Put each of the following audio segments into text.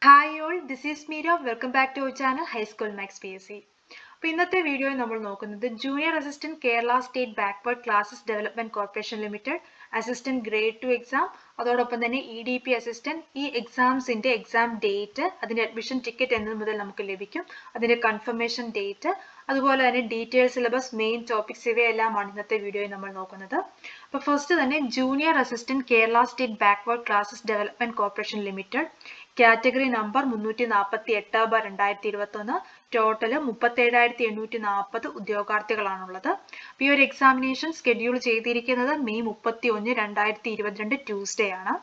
Hi all, this is Meera. Welcome back to our channel High School Max PSC. അപ്പോൾ ഇന്നത്തെ വീഡിയോയിൽ നമ്മൾ നോക്കുന്നത് junior assistant Kerala state backward classes development corporation limited assistant grade 2 exam അതോടൊപ്പം തന്നെ EDP assistant ഈ എക്സാംസിന്റെ exam date അതിന്റെ admission ticket എന്നത് മുതൽ നമുക്ക് ലഭിക്കും അതിന്റെ കൺഫർമേഷൻ ഡേറ്റ് അതുപോലെ തന്നെ ഡീറ്റെയിൽ സിലബസ് മെയിൻ ടോപ്പിക്സ് ഇവയെല്ലാമാണ് ഇന്നത്തെ വീഡിയോയിൽ നമ്മൾ നോക്കുന്നത്. അപ്പോൾ ഫസ്റ്റ് തന്നെ junior assistant Kerala state backward classes development corporation limited category number 348/2021 total 37,840 ഉദ്യോഗാർത്ഥികളാണുള്ളത്. ഈ ഒരു എക്സാമിനേഷൻ സ്കെഡ്യൂൾ ചെയ്തിരിക്കുന്നത് മെയ് 31, 2022 ട്യൂസ്ഡേ ആണ്.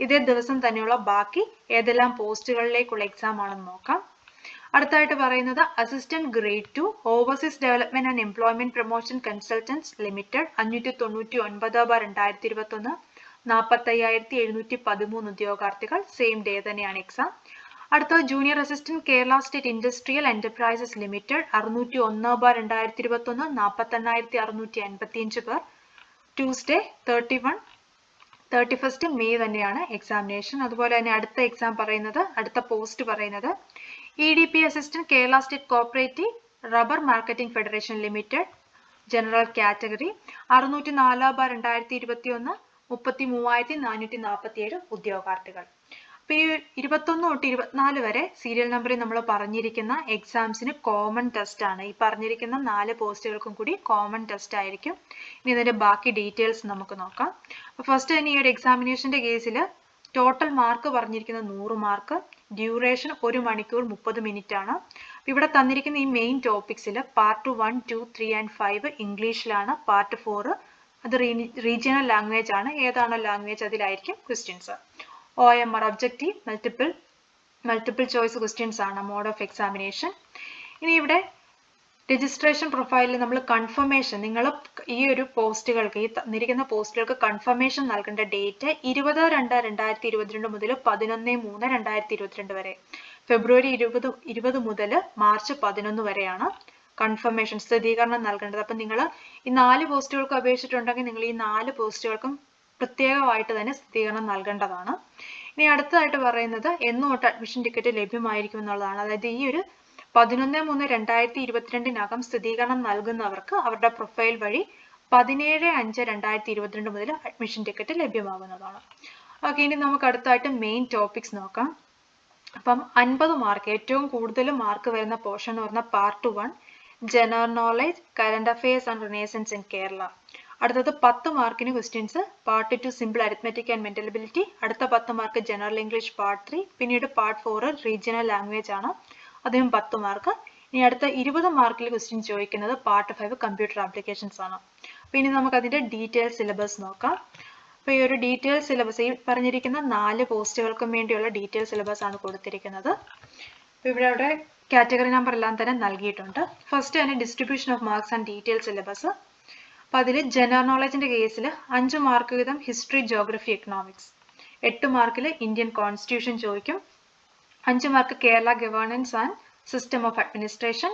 ഇതേ ദിവസം തന്നെയുള്ള ബാക്കി ഏതെല്ലാം പോസ്റ്റുകളിലേക്കുള്ള എക്സാം ആണെന്ന് നോക്കാം. അടുത്തായിട്ട് പറയുന്നത് assistant grade 2 overseas development and employment promotion consultants limited 599/2021 45,713 ഉദ്യോഗാർത്ഥികൾ സെയിം ഡേ തന്നെയാണ് എക്സാം. അടുത്ത junior assistant Kerala state industrial enterprises limited 601/2021 48,655 പേർ ട്യൂസ്ഡേ 31 മെയ് തന്നെയാണ് എക്സാമിനേഷൻ. അതുപോലെ തന്നെ അടുത്ത പോസ്റ്റ് പറയുന്നത് EDP assistant Kerala state cooperative rubber marketing federation limited general category 604/2021 33,447 ഉദ്യോഗാർത്ഥികൾ. അപ്പൊ ഈ 21 തൊട്ട് 24 വരെ സീരിയൽ നമ്പറിൽ നമ്മൾ പറഞ്ഞിരിക്കുന്ന എക്സാംസിന് കോമൺ ടെസ്റ്റ് ആണ്. ഈ പറഞ്ഞിരിക്കുന്ന 4 പോസ്റ്റുകൾക്കും കൂടി കോമൺ ടെസ്റ്റ് ആയിരിക്കും. ഇനി ഇതിന്റെ ബാക്കി ഡീറ്റെയിൽസ് നമുക്ക് നോക്കാം. ഫസ്റ്റ് തന്നെ ഈ ഒരു എക്സാമിനേഷന്റെ കേസിൽ ടോട്ടൽ മാർക്ക് പറഞ്ഞിരിക്കുന്നത് 100 മാർക്ക്, ഡ്യൂറേഷൻ 1 മണിക്കൂർ 30 മിനിറ്റ് ആണ്. ഇവിടെ തന്നിരിക്കുന്ന ഈ മെയിൻ ടോപ്പിക്സിൽ പാർട്ട് 1, 2, 3 ആൻഡ് 5 ഇംഗ്ലീഷിലാണ്, പാർട്ട് 4 അത് റീജിയണൽ ലാംഗ്വേജ് ആണ്. ഏതാണോ ലാംഗ്വേജ് അതിലായിരിക്കും questions. OMR objective multiple choice questions ആണ് മോഡ് ഓഫ് എക്സാമിനേഷൻ. ഇനി ഇവിടെ രജിസ്ട്രേഷൻ പ്രൊഫൈലിൽ നമ്മൾ കൺഫർമേഷൻ നിങ്ങൾ ഈ ഒരു പോസ്റ്റുകൾക്ക് ഈ തന്നിരിക്കുന്ന പോസ്റ്റുകൾക്ക് കൺഫർമേഷൻ നൽകേണ്ട ഡേറ്റ് 20/2/2022 മുതൽ 11/3/2022 വരെ, ഫെബ്രുവരി 20 മുതൽ മാർച്ച് 11 വരെയാണ് കൺഫർമേഷൻ സ്ഥിരീകരണം നൽകേണ്ടത്. അപ്പം നിങ്ങൾ ഈ 4 പോസ്റ്റുകൾക്ക് അപേക്ഷിച്ചിട്ടുണ്ടെങ്കിൽ നിങ്ങൾ ഈ 4 പോസ്റ്റുകൾക്കും പ്രത്യേകമായിട്ട് തന്നെ സ്ഥിരീകരണം നൽകേണ്ടതാണ്. ഇനി അടുത്തതായിട്ട് പറയുന്നത് എന്ന് തൊട്ട് അഡ്മിഷൻ ടിക്കറ്റ് ലഭ്യമായിരിക്കും എന്നുള്ളതാണ്. അതായത് ഈ ഒരു 11/3/2022 സ്ഥിരീകരണം നൽകുന്നവർക്ക് അവരുടെ പ്രൊഫൈൽ വഴി 17/5/2022 മുതൽ അഡ്മിഷൻ ടിക്കറ്റ് ലഭ്യമാകുന്നതാണ്. ഓക്കെ, ഇനി നമുക്ക് അടുത്തായിട്ട് മെയിൻ ടോപ്പിക്സ് നോക്കാം. അപ്പം 50 മാർക്ക് ഏറ്റവും കൂടുതൽ മാർക്ക് വരുന്ന പോർഷൻ എന്ന് പറഞ്ഞാൽ part 1 general knowledge current affairs and renaissance in Kerala. അടുത്തത് 10 മാർക്കിന് questions part 2 simple arithmetic and mental ability. അടുത്ത 10 മാർക്ക് ജനറൽ ഇംഗ്ലീഷ് പാർട്ട് 3. പിന്നീട് പാർട്ട് 4 റീജിയണൽ ലാംഗ്വേജ് ആണ്, അതിനും 10 മാർക്ക്. ഇനി അടുത്ത 20 മാർക്കിൽ ക്വസ്റ്റ്യൻ ചോദിക്കുന്നത് പാർട്ട് 5 കമ്പ്യൂട്ടർ ആപ്ലിക്കേഷൻസ് ആണ്. പിന്നെ നമുക്ക് അതിന്റെ ഡീറ്റെയിൽ സിലബസ് നോക്കാം. അപ്പോൾ ഈ ഒരു ഡീറ്റെയിൽ സിലബസ് ഈ പറഞ്ഞിരിക്കുന്ന 4 പോസ്റ്റുകൾക്കും വേണ്ടിയുള്ള ഡീറ്റെയിൽ സിലബസ് ആണ് കൊടുത്തിരിക്കുന്നത്. അപ്പോൾ ഇവിടെ കാറ്റഗറി നമ്പർ എല്ലാം തന്നെ നൽകിയിട്ടുണ്ട്. ഫസ്റ്റ് തന്നെ distribution of marks and detail syllabus. അപ്പോൾ അതിൽ ജനറൽ നോളജിന്റെ കേസിൽ 5 മാർക്ക് വീതം ഹിസ്റ്ററി, ജോഗ്രഫി, എക്കണോമിക്സ്. 8 മാർക്കിൽ ഇന്ത്യൻ കോൺസ്റ്റിറ്റ്യൂഷൻ ചോദിക്കും. 5 mark Kerala governance and system of administration.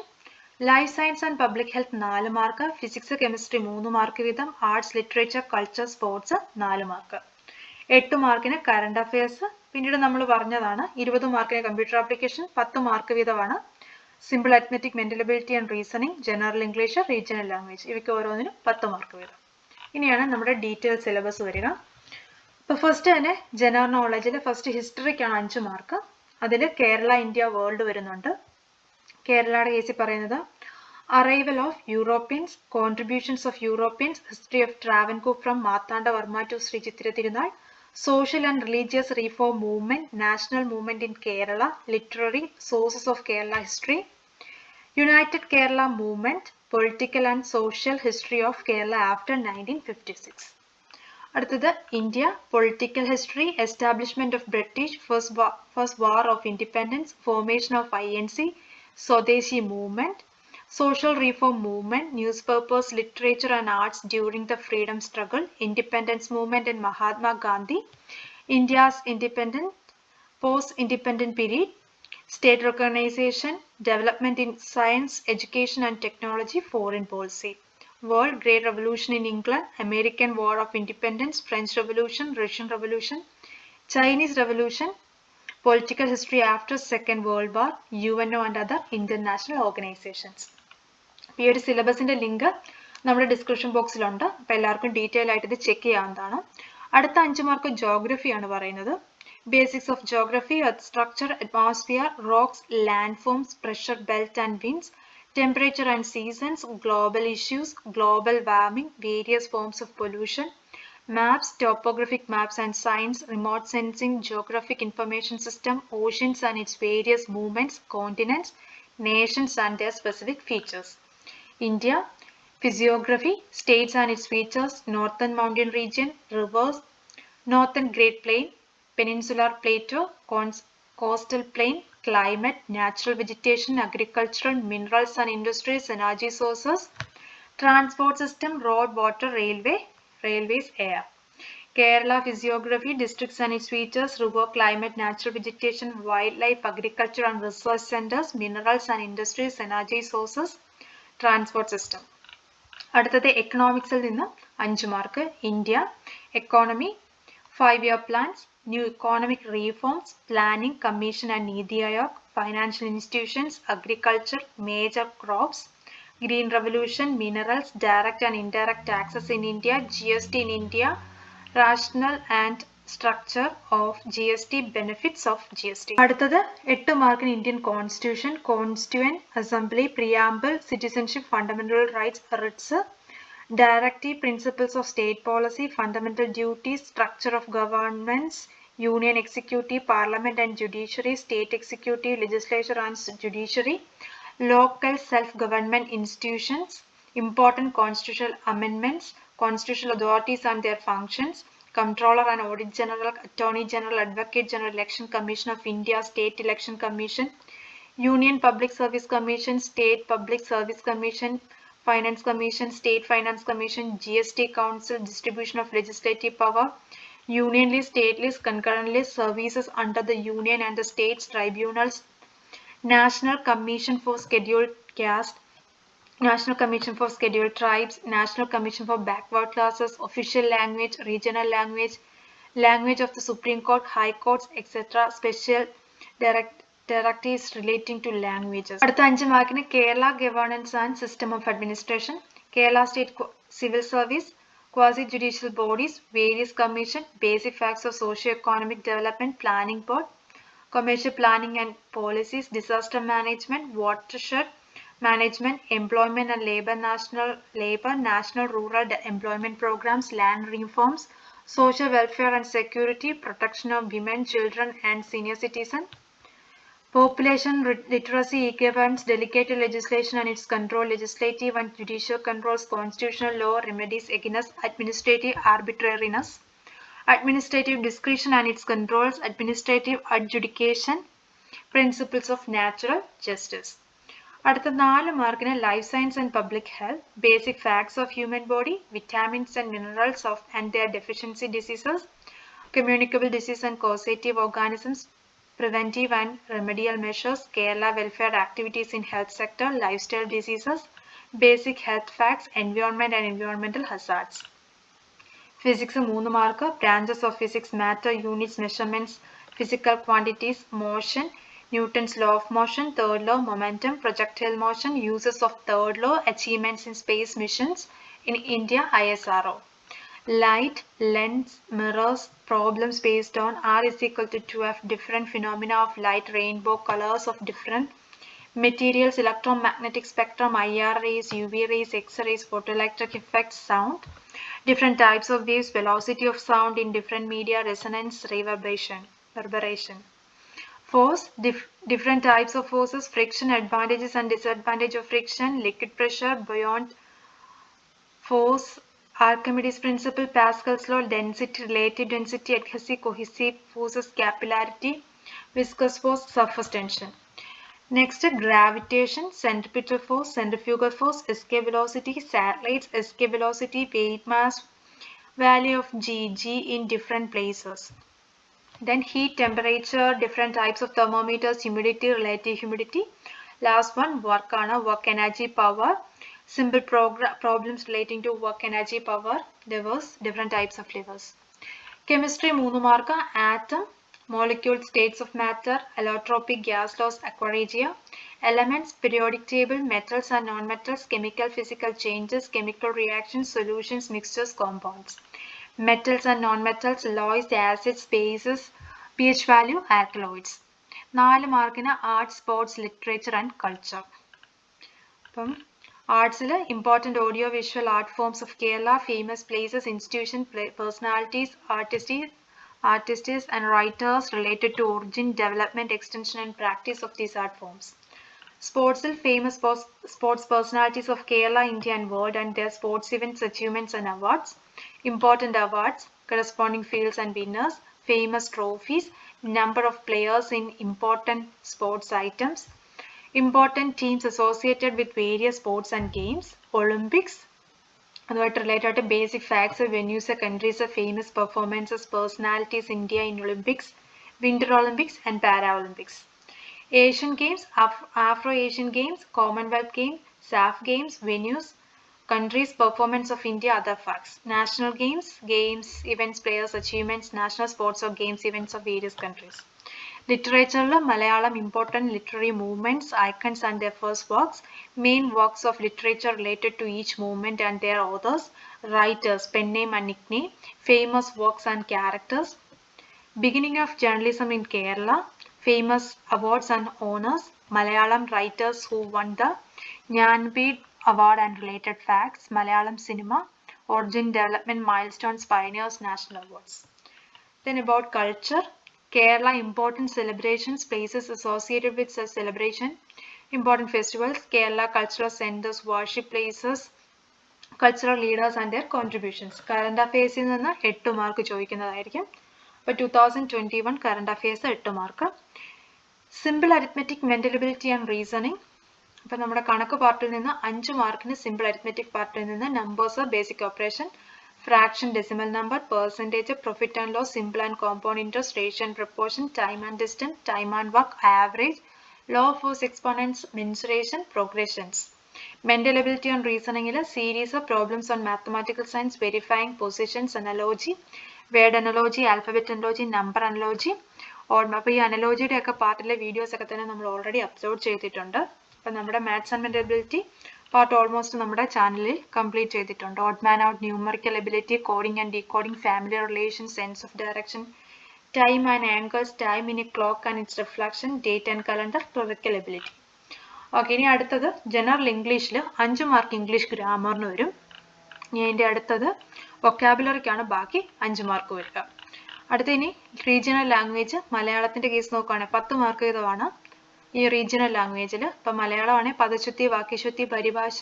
Life science and public health 4 mark, physics, chemistry 3 mark വീതം, arts, literature, culture, sports 4 mark. 8 മാർക്കിന് current affairs. പിന്നീട് നമ്മൾ പറഞ്ഞതാണ് 20 മാർക്കിന് കമ്പ്യൂട്ടർ ആപ്ലിക്കേഷൻ, 10 മാർക്ക് വീതമാണ് simple arithmetic, mental ability and reasoning, general English, regional language. ഇവയ്ക്ക് ഓരോന്നിനും 10 mark വീതം. ഇനിയാണ് നമ്മുടെ ഡീറ്റെയിൽ സിലബസ് വരിക. അപ്പോൾ ഫസ്റ്റ് തന്നെ ജനറൽ നോളജിൽ ഫസ്റ്റ് ഹിസ്റ്ററിക്കാണ് 5 മാർക്ക്. അതിൽ കേരള, ഇന്ത്യ, വേൾഡ് വരുന്നുണ്ട്. കേരളയുടെ കേസിൽ പറയുന്നത് arrival of Europeans, contributions of Europeans, history of Travancore from Marthandavarma to Sree Chithira Thirunal, social and religious reform movement, national movement in Kerala, literary sources of Kerala history, United Kerala movement, political and social history of Kerala after 1956. അടുത്തത് India, political history, establishment of British, first war of independence, formation of INC, സ്വദേശി movement, social reform movement, newspapers, literature and arts during the freedom struggle, independence movement and Mahatma Gandhi, India's independent, post-independent period, state recognition, development in science, education and technology, foreign policy, world, Great Revolution in England, American War of Independence, French Revolution, Russian Revolution, Chinese Revolution, Political history after Second World War, UNO and other international organizations. ഈ ഒരു സിലബസിന്റെ link നമ്മുടെ description ബോക്സിലുണ്ട്. അപ്പോൾ എല്ലാവർക്കും detail ആയിട്ട് ഇത് check ചെയ്യാവുന്നതാണ്. അടുത്ത 5 mark geography ആണ് പറയുന്നത്. Basics of geography, earth structure, atmosphere, rocks, land forms, pressure, belt and winds, temperature and seasons, global issues, global warming, various forms of pollution, maps, topographic maps and signs, remote sensing, geographic information system, oceans and its various movements, continents, nations and their specific features. India, physiography, states and its features, northern mountain region, rivers, northern Great Plain, peninsular plateau, coastal plain, climate, natural vegetation, agricultural, minerals and industries, energy sources, transport system, road, water, railways, air. Kerala physiography, districts and its features, river, climate, natural vegetation, wildlife, agriculture and research centers, minerals and industries, energy sources, transport system. അടുത്തത് എക്കണോമിക്സിൽ നിന്ന് 5 mark. India, economy, 5-year plans, new economic reforms, planning, commission and Niti Aayog, financial institutions, agriculture, major crops, green revolution, minerals, direct and indirect taxes in India, GST in India, rationale and structure of GST, benefits of GST. അടുത്തത് 8 മാർക്കിന് Indian constitution, constituent assembly, preamble, citizenship, fundamental rights, Ritz, directive, principles of state policy, fundamental duties, structure of governments, union executive, parliament and judiciary, state executive, legislature and judiciary, local self-government institutions, important constitutional amendments, constitutional authorities and their functions, Comptroller and Audit General, Attorney General, Advocate General, Election Commission of India, State Election Commission, Union Public Service Commission, State Public Service Commission, Finance Commission, State Finance Commission, GST Council, distribution of legislative power, union list, state list, concurrent list, services under the union and the states, tribunals, National Commission for Scheduled Caste, National Commission for Scheduled Tribes, National Commission for Backward Classes, official language, regional language, language of the Supreme Court, High Courts, etc. Special directives relating to languages. അടുത്ത 5 മാർക്കിന് Kerala governance and system of administration, Kerala state civil service, quasi judicial bodies, various commission, basic facts of socio-economic development, planning board, commercial planning and policies, disaster management, watershed management, employment and labor, national rural employment programs, land reforms, social welfare and security, protection of women, children and senior citizens, population literacy, e-governance, delegated legislation and its control, legislative and judicial controls, constitutional law, remedies against administrative arbitrariness, administrative discretion and its controls, administrative adjudication, principles of natural justice. അടുത്ത 4 മാർക്കിന് life science and public health, basic facts of human body, vitamins and minerals of and their deficiency diseases, communicable disease and causative organisms, preventive and remedial measures, Kerala welfare activities in health sector, lifestyle diseases, basic health facts, environment and environmental hazards. Physics 3 mark, branches of physics, matter, units, measurements, physical quantities, motion, Newton's law of motion, third law, momentum, projectile motion, uses of third law, achievements in space missions in India, ISRO. Light, lens, mirrors, problems based on R is equal to 2F, different phenomena of light, rainbow colors of different materials, electromagnetic spectrum, IR rays, UV rays, X-rays, photoelectric effects, sound, different types of waves, velocity of sound in different media, resonance, reverberation. Force, different types of forces, friction, advantages and disadvantages of friction, liquid pressure, buoyant force, Archimedes principle, Pascal's law, density, relative density, adhesive, cohesive forces, capillarity, viscous force, surface tension. Next, gravitation, centripetal force, centrifugal force, escape velocity, satellites, escape velocity, weight, mass, value of G in different places. Then heat, temperature, different types of thermometers, humidity, relative humidity. Last one, work energy, power. Simple problems relating to work energy, power, levers, different types of levers. Chemistry 3 mark, atom, molecule, states of matter, allotropic, gas laws, aquaregia, elements, periodic table, metals and non-metals, chemical, physical changes, chemical reactions, solutions, mixtures, compounds. Metals and non-metals, alloys, acids, bases, pH value, alkaloids. 4 മാർക്കിന് arts, sports, literature and culture. അപ്പം ആർട്സിൽ important audio visual art forms of Kerala, famous places, institution, personalities, artists and writers related to origin, development, extension and practice of these art forms. Sports, famous sports personalities of Kerala, India and world and their sports events, achievements and awards. Important awards, corresponding fields and winners, famous trophies, number of players in important sports items, important teams associated with various sports and games, Olympics, related to basic facts of venues, countries, famous performances, personalities, India in Olympics, Winter Olympics and Paralympics. Asian Games, Afro-Asian Games, Commonwealth Games, SAF Games, venues, countries, performance of India, other facts. National Games, games, events, players, achievements, national sports or games, events of various countries. Literature, Malayalam, important literary movements, icons and their first works, main works of literature related to each movement and their authors, writers, pen name and nickname, famous works and characters, beginning of journalism in Kerala, famous awards and honors, Malayalam writers who won the Jnanpith Award and related facts, Malayalam cinema, origin, development, milestones, pioneers, national awards. Then about culture, Kerala, important celebrations, places associated with such celebration, important festivals, Kerala cultural centers, worship places, cultural leaders and their contributions. Current affairs in 8 mark ചോദിക്കുന്നതായിരിക്കും. അപ്പോൾ 2021 current affairs 8 mark. Simple arithmetic, mental ability and reasoning. അപ്പോൾ നമ്മുടെ കണക്ക് പാർട്ടിൽ നിന്ന് 5 മാർക്കിന് simple arithmetic പാർട്ടിൽ നിന്ന് numbers, basic operation, fraction, decimal number, percentage, profit and loss, simple and compound interest, ratio and proportion, time and distance, time and work, average, law of force exponents, mensuration, progressions. Mental ability and reasoning is a series of problems on mathematical science, verifying positions, analogy, word analogy, alphabet analogy, number analogy. അപ്പോൾ ഈ അനലോജിയുടെ ഒക്കെ പാർട്ടിലെ videos ഒക്കെ തന്നെ നമ്മൾ already upload ചെയ്തിട്ടുണ്ട്. അപ്പോൾ നമ്മുടെ maths and mental ability part almost നമ്മുടെ ചാനലിൽ കംപ്ലീറ്റ് ചെയ്തിട്ടുണ്ട്. Odd man out, numerical ability, coding and decoding, family relation, sense of direction, time and angles, time in A clock and it's reflection, date and calendar, clerical ability. Okay, ഇനി അടുത്തത് general ഇംഗ്ലീഷിൽ 5 mark English ഗ്രാമറിന് വരും. ഇനി അതിൻ്റെ അടുത്തത് വൊക്കാബുലറിക്കാണ് ബാക്കി 5 mark വരിക. അടുത്ത ഇനി റീജിയണൽ ലാംഗ്വേജ്, മലയാളത്തിൻ്റെ കേസ് നോക്കുകയാണെങ്കിൽ 10 മാർക്ക് വീതമാണ് ഈ റീജിയണൽ ലാംഗ്വേജിൽ. ഇപ്പം മലയാളമാണെങ്കിൽ പദശുദ്ധി, വാക്യശുദ്ധി, പരിഭാഷ,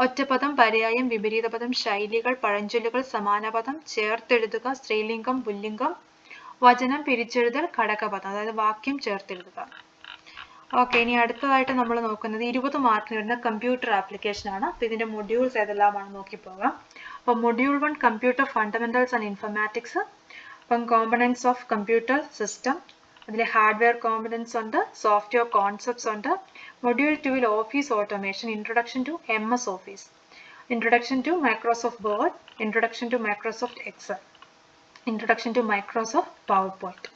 ഒറ്റപ്പദം, പര്യായം, വിപരീത പദം, ശൈലികൾ, പഴഞ്ചൊല്ലുകൾ, സമാനപദം, ചേർത്തെഴുതുക, സ്ത്രീലിംഗം, പുല്ലിംഗം, വചനം, പിരിച്ചെഴുതൽ, ഘടകപദം, അതായത് വാക്യം ചേർത്തെഴുതുക. ഓക്കെ, ഇനി അടുത്തതായിട്ട് നമ്മൾ നോക്കുന്നത് 20 മാർക്കിന് വരുന്ന കമ്പ്യൂട്ടർ ആപ്ലിക്കേഷൻ ആണ്. അപ്പോൾ ഇതിൻ്റെ മൊഡ്യൂൾസ് ഏതെല്ലാമാണ് നോക്കിപ്പോകാം. അപ്പോൾ module 1 computer fundamentals and informatics. അപ്പം കോമ്പണൻസ് ഓഫ് കമ്പ്യൂട്ടർ സിസ്റ്റം, അതിൽ ഹാർഡ്വെയർ കോമ്പണൻസ് ഉണ്ട്, സോഫ്റ്റ്വെയർ കോൺസെപ്റ്റ്സ് ഉണ്ട്. Module 2 office automation, introduction to MS office, introduction to Microsoft Word, introduction to Microsoft Excel, introduction to Microsoft PowerPoint.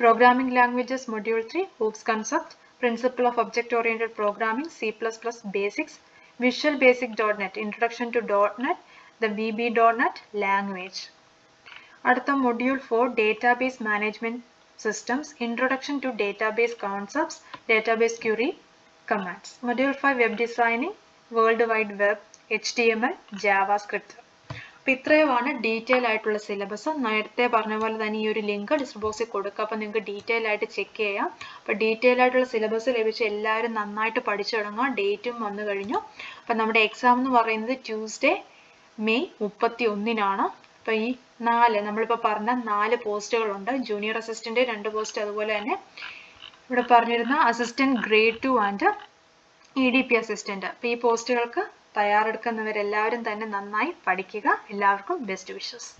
Programming languages module 3 OOPS concept, principle of object oriented programming, C++ basics, visual basic .NET, introduction to .NET, the VB.NET language. അടുത്ത module 4 database management systems, introduction to database concepts, database query commands. Module 5 web designing, world wide web, HTML, JavaScript. അപ്പോൾ ഇത്രയുമാണ് detail ആയിട്ടുള്ള syllabus. നേരത്തെ പറഞ്ഞ പോലെ തന്നെ ഈ ഒരു ലിങ്ക് ഡിസ്ക്രിപ്ഷൻ ബോക്സിൽ കൊടുക്കുക. അപ്പോൾ നിങ്ങൾക്ക് ഡീറ്റെയിൽ ആയിട്ട് ചെക്ക് ചെയ്യാം. അപ്പോൾ ഡീറ്റെയിൽ ആയിട്ടുള്ള സിലബസ് ലഭിച്ച് എല്ലാവരും നന്നായിട്ട് പഠിച്ചു തുടങ്ങുക. ഡേറ്റും വന്നു കഴിഞ്ഞു. അപ്പോൾ നമ്മുടെ എക്സാം എന്ന് പറയുന്നത് ട്യൂസ്ഡേ മെയ് 31-നാണ്. അപ്പോൾ ഈ നമ്മളിപ്പോൾ പറഞ്ഞ 4 പോസ്റ്റുകളുണ്ട്. ജൂനിയർ അസിസ്റ്റന്റ് 2 പോസ്റ്റ്, അതുപോലെ തന്നെ ഇവിടെ പറഞ്ഞിരുന്ന assistant grade 2 and EDP assistant. അപ്പോൾ ഈ പോസ്റ്റുകൾക്ക് തയ്യാറെടുക്കുന്നവരെല്ലാവരും തന്നെ നന്നായി പഠിക്കുക. എല്ലാവർക്കും ബെസ്റ്റ് വിഷസ്.